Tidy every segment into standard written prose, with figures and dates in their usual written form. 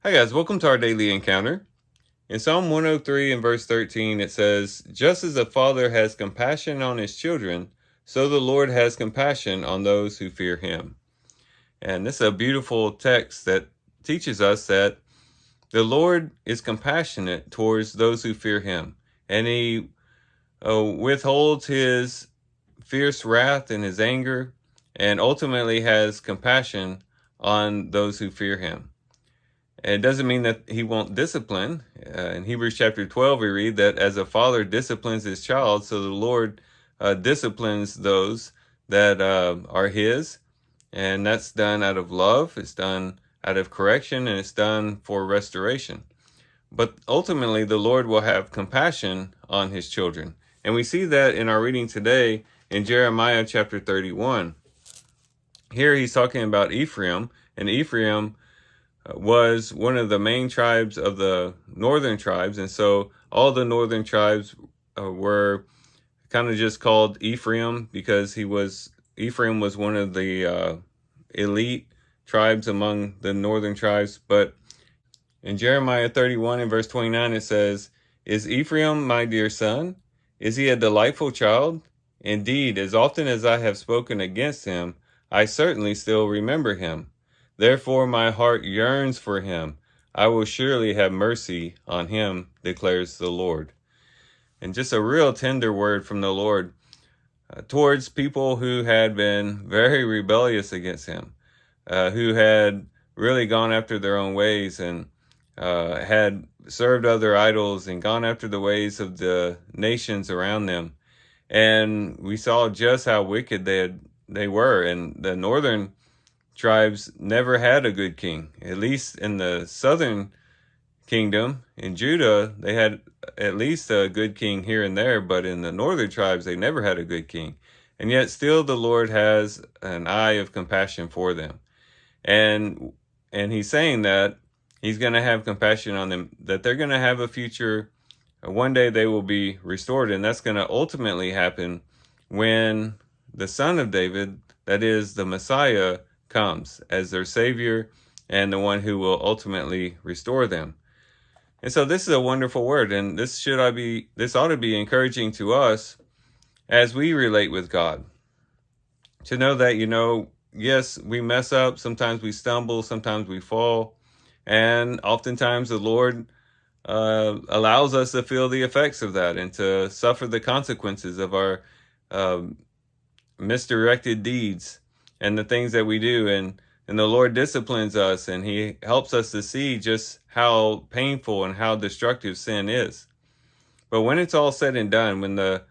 Hi guys, welcome to our daily encounter. In Psalm 103 and verse 13, it says, "Just as a father has compassion on his children, so the Lord has compassion on those who fear him." And this is a beautiful text that teaches us that the Lord is compassionate towards those who fear him. And he withholds his fierce wrath and his anger, and ultimately has compassion on those who fear him. And it doesn't mean that he won't discipline. In Hebrews chapter 12, we read that as a father disciplines his child, so the Lord disciplines those that are his. And that's done out of love, it's done out of correction, and it's done for restoration. But ultimately, the Lord will have compassion on his children. And we see that in our reading today in Jeremiah chapter 31. Here he's talking about Ephraim, and Ephraim was one of the main tribes of the northern tribes, and so all the northern tribes were kind of just called Ephraim because Ephraim was one of the elite tribes among the northern tribes. But in Jeremiah 31 and verse 29 it says, "Is Ephraim my dear son? Is he a delightful child? Indeed, as often as I have spoken against him, I certainly still remember him. Therefore my heart yearns for him. I will surely have mercy on him, declares the Lord." And just a real tender word from the Lord towards people who had been very rebellious against him, who had really gone after their own ways and had served other idols and gone after the ways of the nations around them. And we saw just how wicked they were. And the northern tribes never had a good king. At least in the southern kingdom, in Judah, they had at least a good king here and there, but in the northern tribes, they never had a good king. And yet still the Lord has an eye of compassion for them. And he's saying that he's going to have compassion on them, that they're going to have a future. One day they will be restored, and that's going to ultimately happen when the Son of David, that is the Messiah, comes as their Savior and the one who will ultimately restore them. And so this is a wonderful word, and this ought to be encouraging to us as we relate with God, to know that, yes, we mess up, sometimes we stumble, sometimes we fall, and oftentimes the Lord allows us to feel the effects of that and to suffer the consequences of our misdirected deeds and the things that we do. And the Lord disciplines us, and he helps us to see just how painful and how destructive sin is. But when it's all said and done, when the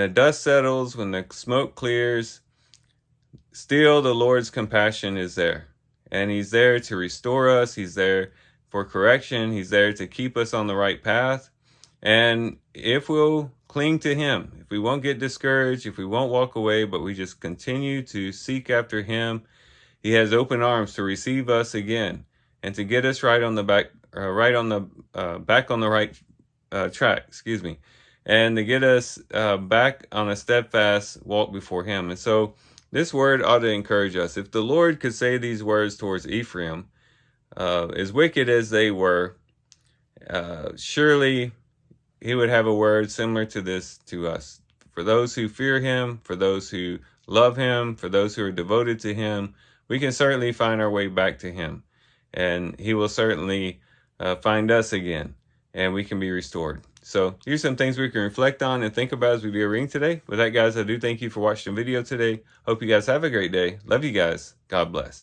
dust settles, when the smoke clears, still the Lord's compassion is there. And he's there to restore us. He's there for correction. He's there to keep us on the right path. And if we'll cling to him, if we won't get discouraged, if we won't walk away, but we just continue to seek after him, he has open arms to receive us again and to get us back on the right track, and to get us back on a steadfast walk before him. And so this word ought to encourage us. If the Lord could say these words towards Ephraim, as wicked as they were, surely he would have a word similar to this to us. For those who fear him, for those who love him, for those who are devoted to him, we can certainly find our way back to him. And he will certainly find us again, and we can be restored. So here's some things we can reflect on and think about as we do a reading today. With that, guys, I do thank you for watching the video today. Hope you guys have a great day. Love you guys. God bless.